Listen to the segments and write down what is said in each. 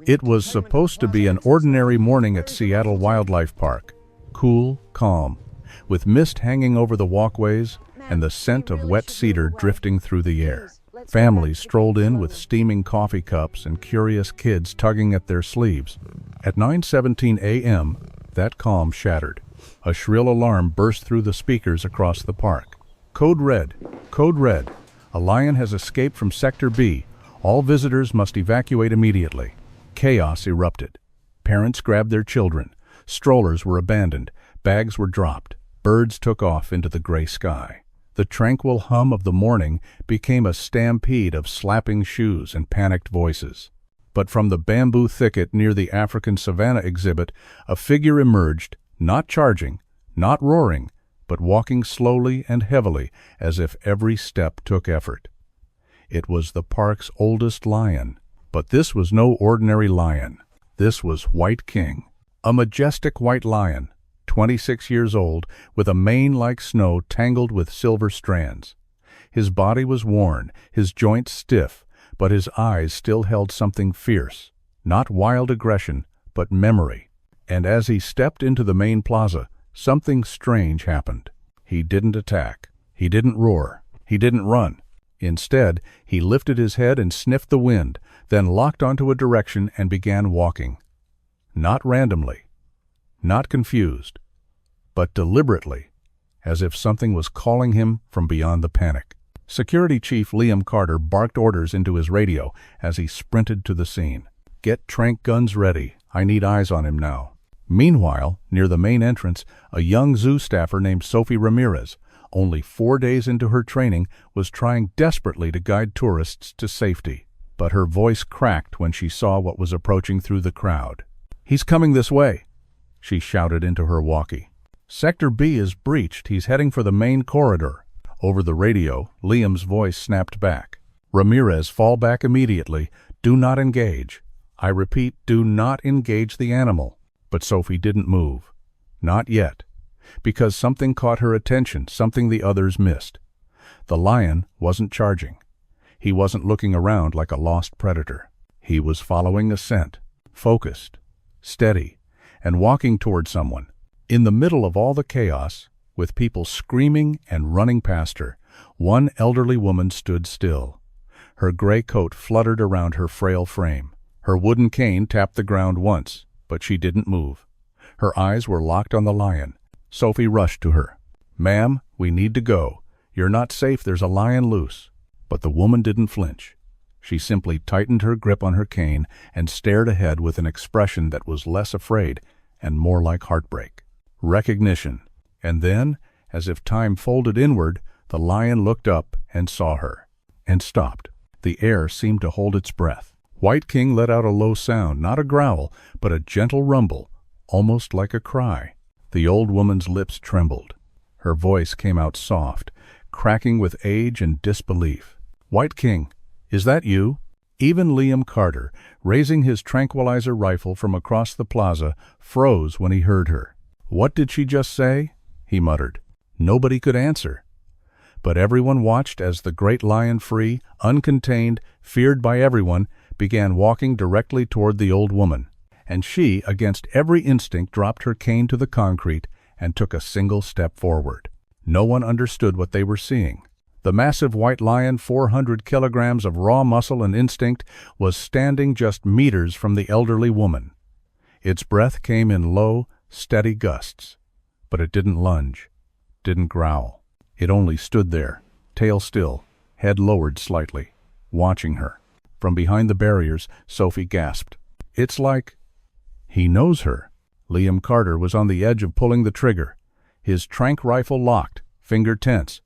It was supposed to be an ordinary morning at Seattle Wildlife Park. Cool, calm, with mist hanging over the walkways and the scent of wet cedar drifting through the air. Families strolled in with steaming coffee cups and curious kids tugging at their sleeves. At 9:17 a.m., that calm shattered. A shrill alarm burst through the speakers across the park. Code red, code red. A lion has escaped from Sector B. All visitors must evacuate immediately. Chaos erupted. Parents grabbed their children. Strollers were abandoned. Bags were dropped. Birds took off into the gray sky. The tranquil hum of the morning became a stampede of slapping shoes and panicked voices. But from the bamboo thicket near the African savanna exhibit, a figure emerged, not charging, not roaring, but walking slowly and heavily as if every step took effort. It was the park's oldest lion, but this was no ordinary lion. This was White King, a majestic white lion, 26 years old, with a mane like snow tangled with silver strands. His body was worn, his joints stiff, but his eyes still held something fierce, not wild aggression, but memory. And as he stepped into the main plaza, something strange happened. He didn't attack. He didn't roar. He didn't run. Instead, he lifted his head and sniffed the wind, then locked onto a direction and began walking. Not randomly, not confused, but deliberately, as if something was calling him from beyond the panic. Security Chief Liam Carter barked orders into his radio as he sprinted to the scene. "Get tranq guns ready. I need eyes on him now." Meanwhile, near the main entrance, a young zoo staffer named Sophie Ramirez, only 4 days into her training, was trying desperately to guide tourists to safety. But her voice cracked when she saw what was approaching through the crowd. "He's coming this way," she shouted into her walkie. "Sector B is breached. He's heading for the main corridor." Over the radio, Liam's voice snapped back. "Ramirez, fall back immediately. Do not engage. I repeat, do not engage the animal." But Sophie didn't move. Not yet. Because something caught her attention, something the others missed. The lion wasn't charging. He wasn't looking around like a lost predator. He was following a scent, focused, steady, and walking toward someone. In the middle of all the chaos, with people screaming and running past her, one elderly woman stood still. Her gray coat fluttered around her frail frame. Her wooden cane tapped the ground once, but she didn't move. Her eyes were locked on the lion. Sophie rushed to her. "Ma'am, we need to go. You're not safe. There's a lion loose." But the woman didn't flinch. She simply tightened her grip on her cane and stared ahead with an expression that was less afraid and more like heartbreak. Recognition. And then, as if time folded inward, the lion looked up and saw her. And stopped. The air seemed to hold its breath. White King let out a low sound, not a growl, but a gentle rumble, almost like a cry. The old woman's lips trembled. Her voice came out soft, cracking with age and disbelief. "White King, is that you?" Even Liam Carter, raising his Tranquilizer rifle from across the plaza, froze when he heard her. "What did she just say?" he muttered. Nobody could answer. But everyone watched as the great lion, free, uncontained, feared by everyone, began walking directly toward the old woman. And she, against every instinct, dropped her cane to the concrete and took a single step forward. No one understood what they were seeing. The massive white lion, 400 kilograms of raw muscle and instinct, was standing just meters from the elderly woman. Its breath came in low, steady gusts. But it didn't lunge, didn't growl. It only stood there, tail still, head lowered slightly, watching her. From behind the barriers, Sophie gasped. "It's like..." He knows her. Liam Carter was on the edge of pulling the trigger, his tranq rifle locked, finger tense.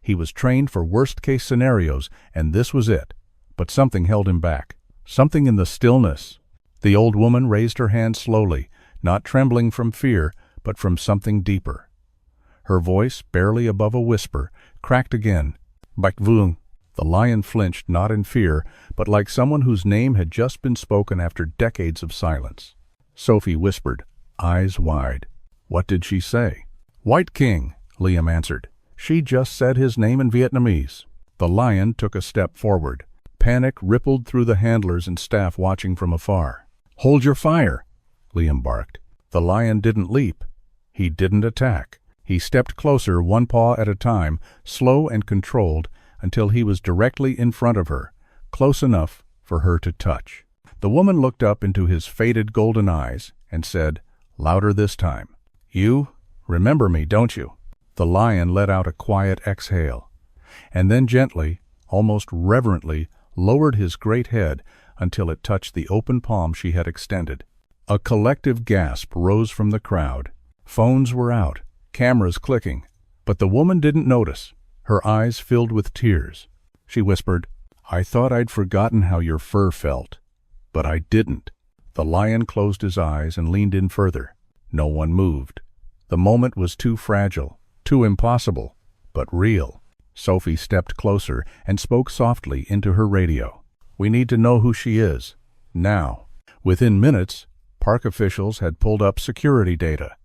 He was trained for worst-case scenarios, and this was it. But something held him back. Something in the stillness. The old woman raised her hand slowly, not trembling from fear, but from something deeper. Her voice, barely above a whisper, cracked again. "Bakvung." The lion flinched, not in fear, but like someone whose name had just been spoken after decades of silence. Sophie whispered, eyes wide. "What did she say?" "White King," Liam answered. "She just said his name in Vietnamese." The lion took a step forward. Panic rippled through the handlers and staff watching from afar. "Hold your fire," Liam barked. The lion didn't leap. He didn't attack. He stepped closer, one paw at a time, slow and controlled, until he was directly in front of her, close enough for her to touch. The woman looked up into his faded golden eyes and said, louder this time, "You remember me, don't you?" The lion let out a quiet exhale, and then gently, almost reverently, lowered his great head until it touched the open palm she had extended. A collective gasp rose from the crowd. Phones were out, cameras clicking, but the woman didn't notice. Her eyes filled with tears. She whispered, "I thought I'd forgotten how your fur felt, but I didn't." The lion closed his eyes and leaned in further. No one moved. The moment was too fragile, too impossible, but real. Sophie stepped closer and spoke softly into her radio. "We need to know who she is, now." Within minutes, park officials had pulled up security data.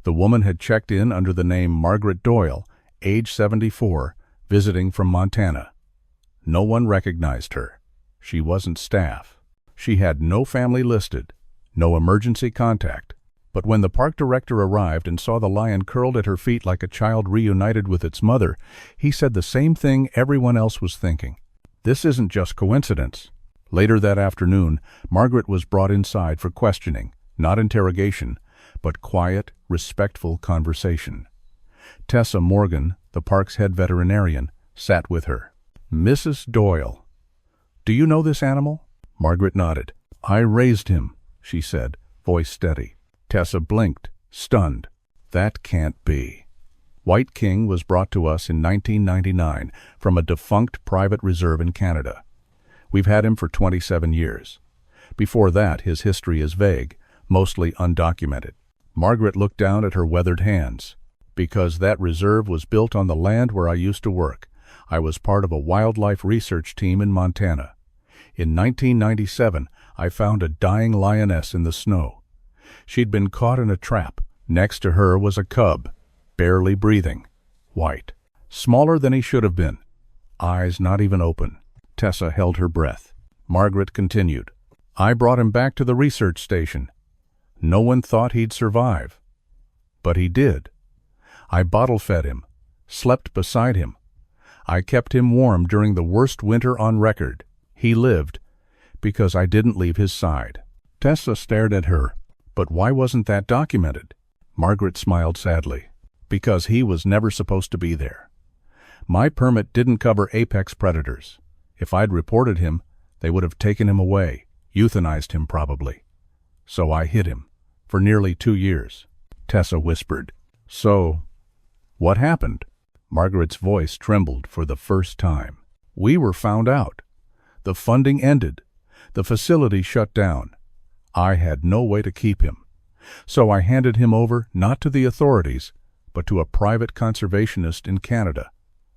The woman had checked in under the name Margaret Doyle, age 74, visiting from Montana. No one recognized her. She wasn't staff. She had no family listed, no emergency contact. But when the park director arrived and saw the lion curled at her feet like a child reunited with its mother, he said the same thing everyone else was thinking. This isn't just coincidence. Later that afternoon, Margaret was brought inside for questioning, not interrogation, but quiet, respectful conversation. Tessa Morgan, the park's head veterinarian, sat with her. "Mrs. Doyle, do you know this animal?" Margaret nodded. "I raised him," she said, voice steady. Tessa blinked, stunned. "That can't be." White King was brought to us in 1999 from a defunct private reserve in Canada. We've had him for 27 years. Before that, his history is vague, mostly undocumented. Margaret looked down at her weathered hands. "Because that reserve was built on the land where I used to work. I was part of a wildlife research team in Montana. In 1997, I found a dying lioness in the snow. She'd been caught in a trap. Next to her was a cub, barely breathing, white, smaller than he should have been, eyes not even open." Tessa held her breath. Margaret continued, "I brought him back to the research station. No one thought he'd survive. But he did. I bottle-fed him, slept beside him. I kept him warm during the worst winter on record. He lived, because I didn't leave his side." Tessa stared at her. "But why wasn't that documented?" Margaret smiled sadly. "Because he was never supposed to be there. My permit didn't cover apex predators. If I'd reported him, they would have taken him away, euthanized him probably. So I hid him, for nearly 2 years." Tessa whispered, "So, what happened?" Margaret's voice trembled for the first time. "We were found out. The funding ended. The facility shut down. I had no way to keep him. So I handed him over not to the authorities, but to a private conservationist in Canada,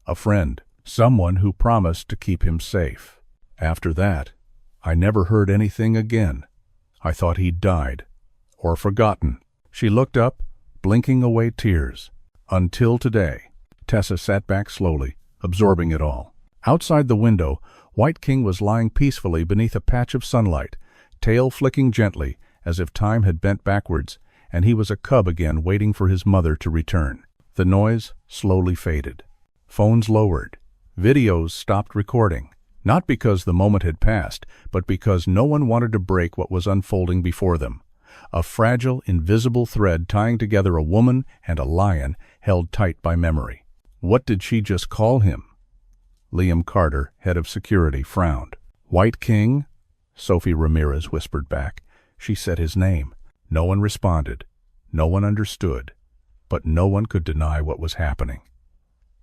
a friend, someone who promised to keep him safe. After that, I never heard anything again. I thought he'd died, or forgotten." She looked up, blinking away tears. "Until today." Tessa sat back slowly, absorbing it all. Outside the window, White King was lying peacefully beneath a patch of sunlight, tail flicking gently, as if time had bent backwards, and he was a cub again waiting for his mother to return. The noise slowly faded. Phones lowered. Videos stopped recording, not because the moment had passed, but because no one wanted to break what was unfolding before them. A fragile, invisible thread tying together a woman and a lion held tight by memory. What did she just call him? Liam Carter, head of security, frowned. "White King?" Sophie Ramirez whispered back. She said his name. No one responded. No one understood. But no one could deny what was happening.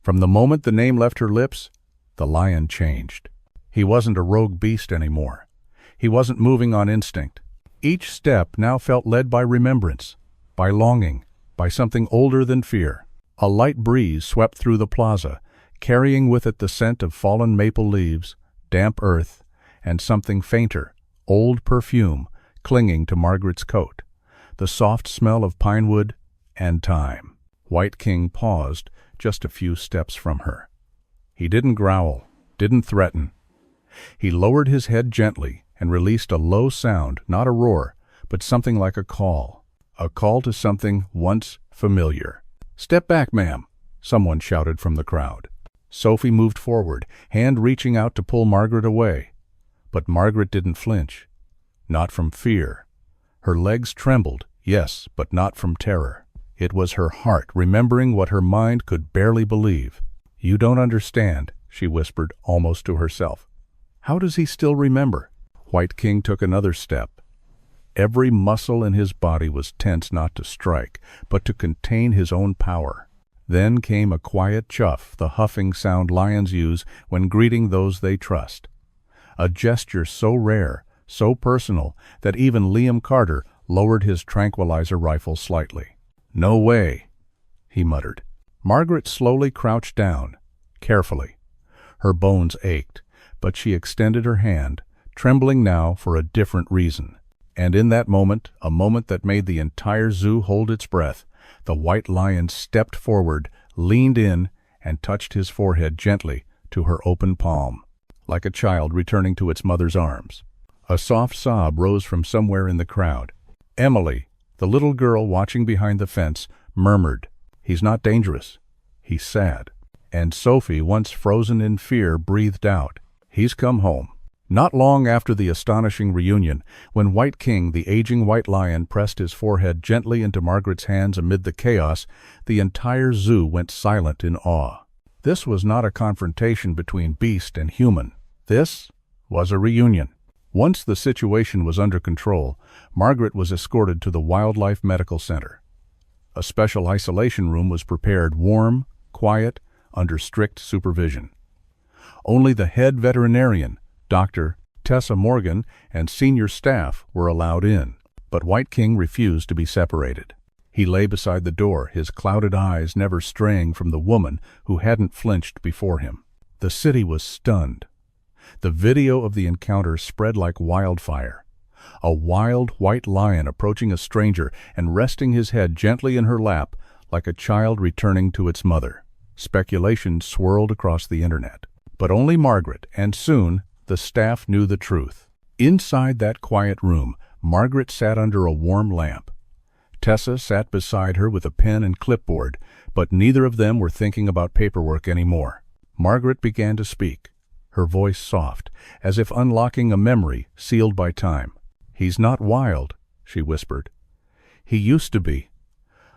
From the moment the name left her lips, the lion changed. He wasn't a rogue beast anymore. He wasn't moving on instinct. Each step now felt led by remembrance, by longing, by something older than fear. A light breeze swept through the plaza, carrying with it the scent of fallen maple leaves, damp earth, and something fainter, old perfume, clinging to Margaret's coat, the soft smell of pine wood and time. White King paused just a few steps from her. He didn't growl, didn't threaten. He lowered his head gently, and released a low sound, not a roar, but something like a call to something once familiar. "Step back, ma'am," someone shouted from the crowd. Sophie moved forward, hand reaching out to pull Margaret away. But Margaret didn't flinch. Not from fear. Her legs trembled, yes, but not from terror. It was her heart remembering what her mind could barely believe. "You don't understand," she whispered almost to herself. How does he still remember? White King took another step. Every muscle in his body was tense not to strike, but to contain his own power. Then came a quiet chuff, the huffing sound lions use when greeting those they trust. A gesture so rare, so personal, that even Liam Carter lowered his tranquilizer rifle slightly. "No way," he muttered. Margaret slowly crouched down, carefully. Her bones ached, but she extended her hand, trembling now for a different reason. And in that moment, a moment that made the entire zoo hold its breath, the white lion stepped forward, leaned in, and touched his forehead gently to her open palm, like a child returning to its mother's arms. A soft sob rose from somewhere in the crowd. Emily, the little girl watching behind the fence, murmured, "He's not dangerous. He's sad." And Sophie, once frozen in fear, breathed out, "He's come home." Not long after the astonishing reunion, when White King, the aging white lion, pressed his forehead gently into Margaret's hands amid the chaos, the entire zoo went silent in awe. This was not a confrontation between beast and human. This was a reunion. Once the situation was under control, Margaret was escorted to the Wildlife Medical Center. A special isolation room was prepared, warm, quiet, under strict supervision. Only the head veterinarian, Dr. Tessa Morgan, and senior staff were allowed in, but White King refused to be separated. He lay beside the door, his clouded eyes never straying from the woman who hadn't flinched before him. The city was stunned. The video of the encounter spread like wildfire. A wild white lion approaching a stranger and resting his head gently in her lap like a child returning to its mother. Speculation swirled across the internet. But only Margaret, and soon, the staff knew the truth. Inside that quiet room, Margaret sat under a warm lamp. Tessa sat beside her with a pen and clipboard, but neither of them were thinking about paperwork anymore. Margaret began to speak, her voice soft, as if unlocking a memory sealed by time. "He's not wild," she whispered. "He used to be.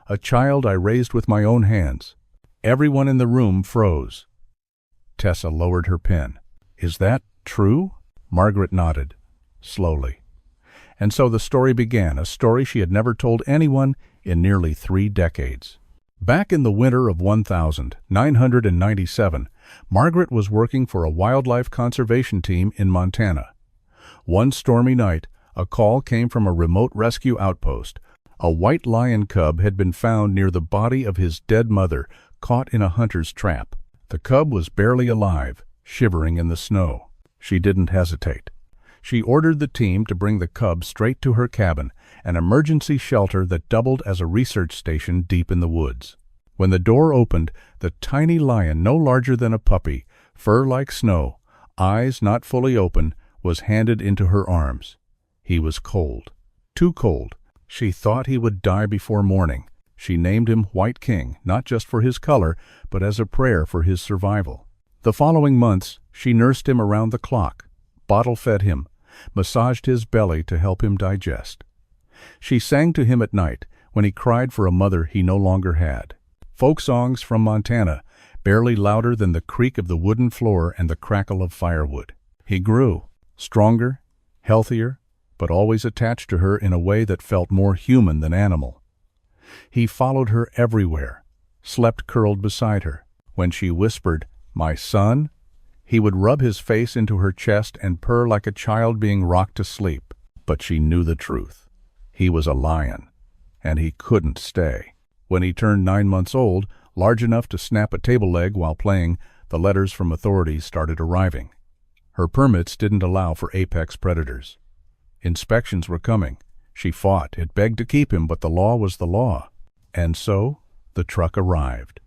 A child I raised with my own hands." Everyone in the room froze. Tessa lowered her pen. "Is that true?" Margaret nodded, slowly. And so the story began, a story she had never told anyone in nearly 3 decades. Back in the winter of 1997, Margaret was working for a wildlife conservation team in Montana. One stormy night, a call came from a remote rescue outpost. A white lion cub had been found near the body of his dead mother, caught in a hunter's trap. The cub was barely alive, shivering in the snow. She didn't hesitate. She ordered the team to bring the cub straight to her cabin, an emergency shelter that doubled as a research station deep in the woods. When the door opened, the tiny lion, no larger than a puppy, fur like snow, eyes not fully open, was handed into her arms. He was cold. Too cold. She thought he would die before morning. She named him White King, not just for his color, but as a prayer for his survival. The following months, she nursed him around the clock, bottle-fed him, massaged his belly to help him digest. She sang to him at night when he cried for a mother he no longer had. Folk songs from Montana, barely louder than the creak of the wooden floor and the crackle of firewood. He grew, stronger, healthier, but always attached to her in a way that felt more human than animal. He followed her everywhere, slept curled beside her. When she whispered, "My son," he would rub his face into her chest and purr like a child being rocked to sleep. But she knew the truth. He was a lion, and he couldn't stay. When he turned 9 months old, large enough to snap a table leg while playing, the letters from authorities started arriving. Her permits didn't allow for apex predators. Inspections were coming. She fought. It begged to keep him, but the law was the law. And so, the truck arrived.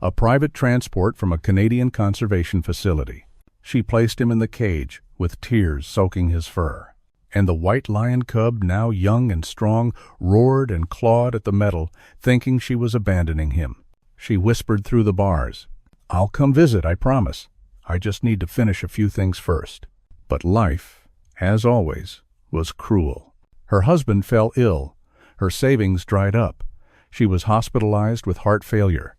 A private transport from a Canadian conservation facility. She placed him in the cage, with tears soaking his fur. And the white lion cub, now young and strong, roared and clawed at the metal, thinking she was abandoning him. She whispered through the bars, "I'll come visit, I promise. I just need to finish a few things first." But life, as always, was cruel. Her husband fell ill. Her savings dried up. She was hospitalized with heart failure.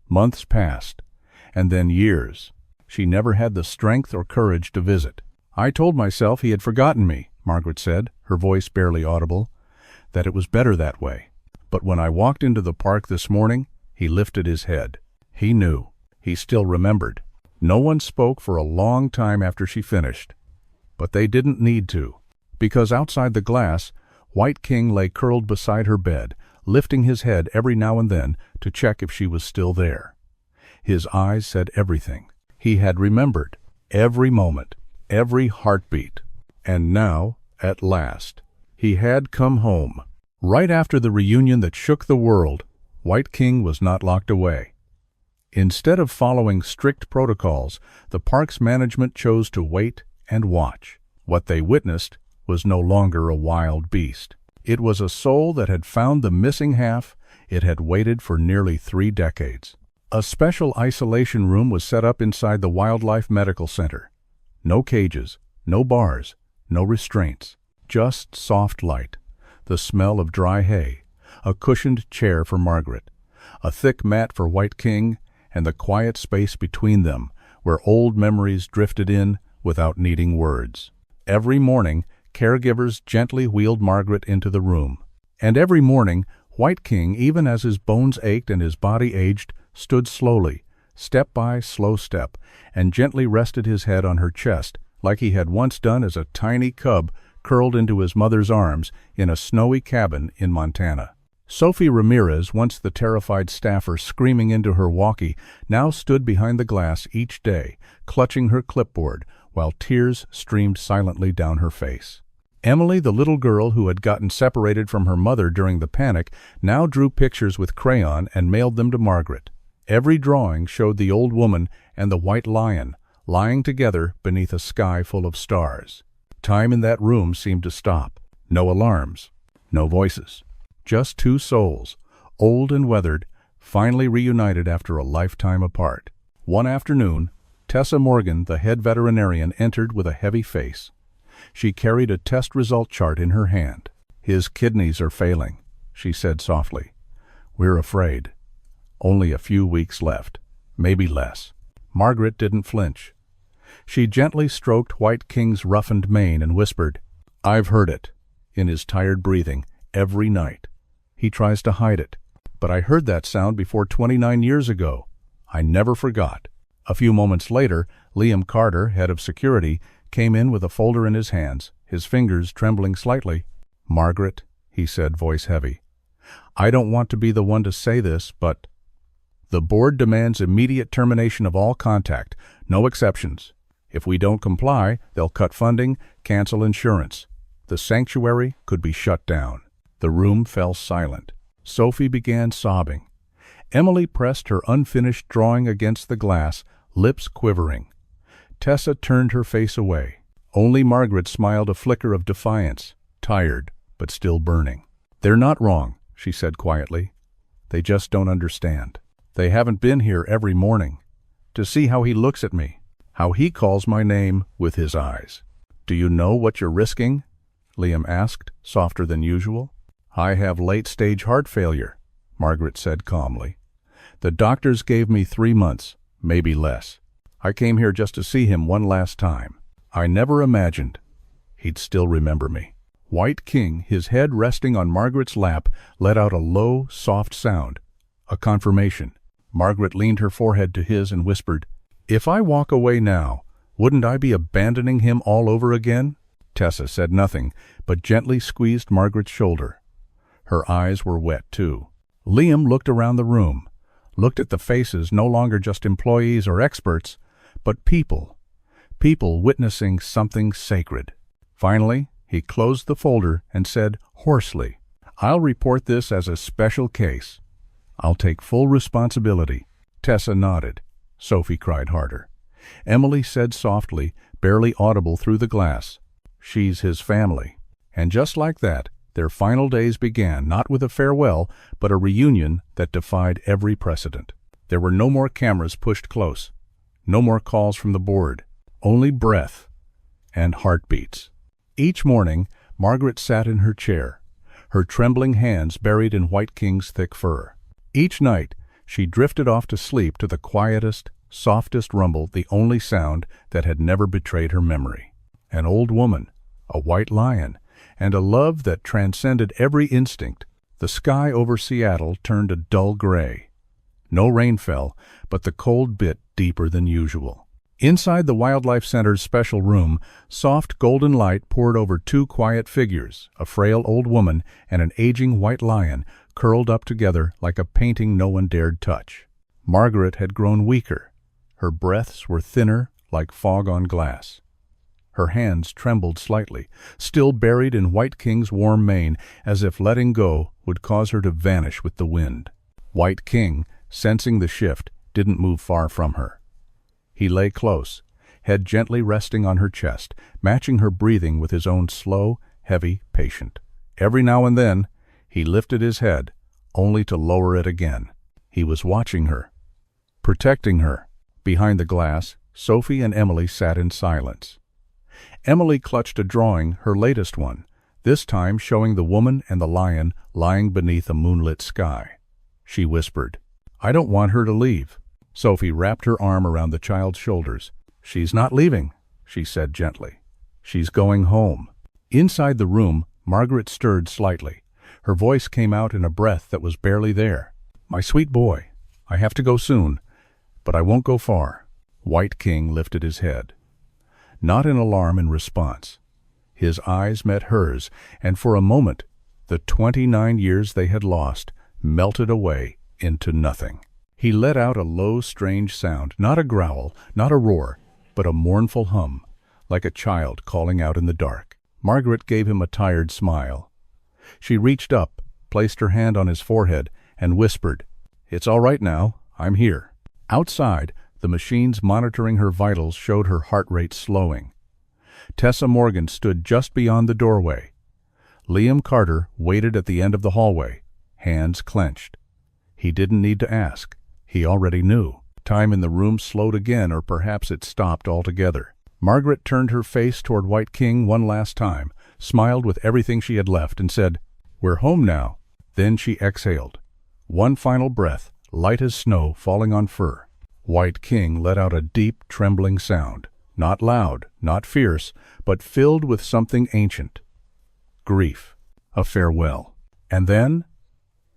Months passed, and then years. She never had the strength or courage to visit. "I told myself he had forgotten me," Margaret said, her voice barely audible, "that it was better that way. But when I walked into the park this morning, he lifted his head. He knew. He still remembered." No one spoke for a long time after she finished. But they didn't need to, because outside the glass, White King lay curled beside her bed, lifting his head every now and then to check if she was still there. His eyes said everything. He had remembered every moment, every heartbeat. And now, at last, he had come home. Right after the reunion that shook the world, White King was not locked away. Instead of following strict protocols, the park's management chose to wait and watch. What they witnessed was no longer a wild beast. It was a soul that had found the missing half it had waited for nearly 3 decades. A special isolation room was set up inside the Wildlife Medical Center. No cages, no bars, no restraints, just soft light, the smell of dry hay, a cushioned chair for Margaret, a thick mat for White King, and the quiet space between them where old memories drifted in without needing words. Every morning, caregivers gently wheeled Margaret into the room. And every morning, White King, even as his bones ached and his body aged, stood slowly, step by slow step, and gently rested his head on her chest, like he had once done as a tiny cub curled into his mother's arms in a snowy cabin in Montana. Sophie Ramirez, once the terrified staffer screaming into her walkie, now stood behind the glass each day, clutching her clipboard, while tears streamed silently down her face. Emily, the little girl who had gotten separated from her mother during the panic, now drew pictures with crayon and mailed them to Margaret. Every drawing showed the old woman and the white lion, lying together beneath a sky full of stars. Time in that room seemed to stop. No alarms, no voices. Just 2 souls, old and weathered, finally reunited after a lifetime apart. One afternoon, Tessa Morgan, the head veterinarian, entered with a heavy face. She carried a test result chart in her hand. "His kidneys are failing," she said softly. "We're afraid. Only a few weeks left, maybe less." Margaret didn't flinch. She gently stroked White King's roughened mane and whispered, "I've heard it," in his tired breathing, every night. He tries to hide it. But I heard that sound before 29 years ago. I never forgot. A few moments later, Liam Carter, head of security, came in with a folder in his hands, his fingers trembling slightly. "Margaret," he said, voice heavy, "I don't want to be the one to say this, but the board demands immediate termination of all contact, no exceptions. If we don't comply, they'll cut funding, cancel insurance. The sanctuary could be shut down." The room fell silent. Sophie began sobbing. Emily pressed her unfinished drawing against the glass, lips quivering. Tessa turned her face away. Only Margaret smiled a flicker of defiance, tired but still burning. "They're not wrong," she said quietly. "They just don't understand. They haven't been here every morning to see how he looks at me, how he calls my name with his eyes." "Do you know what you're risking?" Liam asked, softer than usual. "I have late-stage heart failure," Margaret said calmly. "The doctors gave me 3 months, maybe less. I came here just to see him one last time. I never imagined he'd still remember me." White King, his head resting on Margaret's lap, let out a low, soft sound, a confirmation. Margaret leaned her forehead to his and whispered, "If I walk away now, wouldn't I be abandoning him all over again?" Tessa said nothing, but gently squeezed Margaret's shoulder. Her eyes were wet, too. Liam looked around the room, looked at the faces, no longer just employees or experts, but people witnessing something sacred. Finally, he closed the folder and said hoarsely, "I'll report this as a special case. I'll take full responsibility." Tessa nodded. Sophie cried harder. Emily said softly, barely audible through the glass, "She's his family." And just like that, their final days began, not with a farewell, but a reunion that defied every precedent. There were no more cameras pushed close, no more calls from the board, only breath and heartbeats. Each morning, Margaret sat in her chair, her trembling hands buried in White King's thick fur. Each night, she drifted off to sleep to the quietest, softest rumble, the only sound that had never betrayed her memory. An old woman, a white lion, and a love that transcended every instinct. The sky over Seattle turned a dull gray. No rain fell, but the cold bit deeper than usual. Inside the Wildlife Center's special room, soft golden light poured over two quiet figures, a frail old woman and an aging white lion, curled up together like a painting no one dared touch. Margaret had grown weaker. Her breaths were thinner, like fog on glass. Her hands trembled slightly, still buried in White King's warm mane, as if letting go would cause her to vanish with the wind. White King, sensing the shift, didn't move far from her. He lay close, head gently resting on her chest, matching her breathing with his own slow, heavy, patient. Every now and then, he lifted his head, only to lower it again. He was watching her, protecting her. Behind the glass, Sophie and Emily sat in silence. Emily clutched a drawing, her latest one, this time showing the woman and the lion lying beneath a moonlit sky. She whispered, "I don't want her to leave." Sophie wrapped her arm around the child's shoulders. "She's not leaving," she said gently. "She's going home." Inside the room, Margaret stirred slightly. Her voice came out in a breath that was barely there. "My sweet boy, I have to go soon, but I won't go far." White King lifted his head. Not in alarm in response. His eyes met hers, and for a moment, the 29 years they had lost melted away into nothing. He let out a low, strange sound, not a growl, not a roar, but a mournful hum, like a child calling out in the dark. Margaret gave him a tired smile. She reached up, placed her hand on his forehead, and whispered, "It's all right now, I'm here." Outside, the machines monitoring her vitals showed her heart rate slowing. Tessa Morgan stood just beyond the doorway. Liam Carter waited at the end of the hallway, hands clenched. He didn't need to ask. He already knew. Time in the room slowed again, or perhaps it stopped altogether. Margaret turned her face toward White King one last time, smiled with everything she had left, and said, "We're home now." Then she exhaled. One final breath, light as snow falling on fur. White King let out a deep, trembling sound. Not loud, not fierce, but filled with something ancient. Grief. A farewell. And then?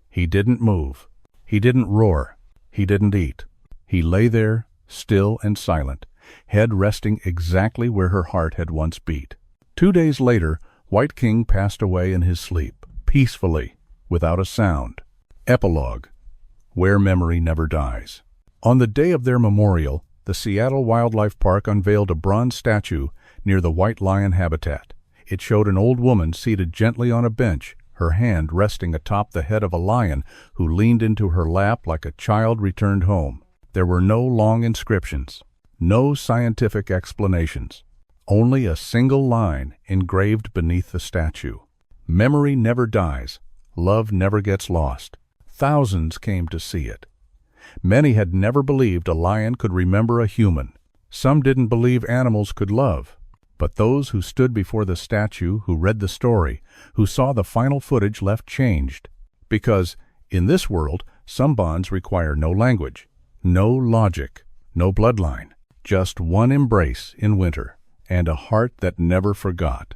He didn't move. He didn't roar. He didn't eat. He lay there, still and silent, head resting exactly where her heart had once beat. 2 days later, White King passed away in his sleep, peacefully, without a sound. Epilogue. Where memory never dies. On the day of their memorial, the Seattle Wildlife Park unveiled a bronze statue near the white lion habitat. It showed an old woman seated gently on a bench, her hand resting atop the head of a lion who leaned into her lap like a child returned home. There were no long inscriptions, no scientific explanations, only a single line engraved beneath the statue. Memory never dies, love never gets lost. Thousands came to see it. Many had never believed a lion could remember a human. Some didn't believe animals could love. But those who stood before the statue, who read the story, who saw the final footage left changed. Because, in this world, some bonds require no language, no logic, no bloodline. Just one embrace in winter, and a heart that never forgot.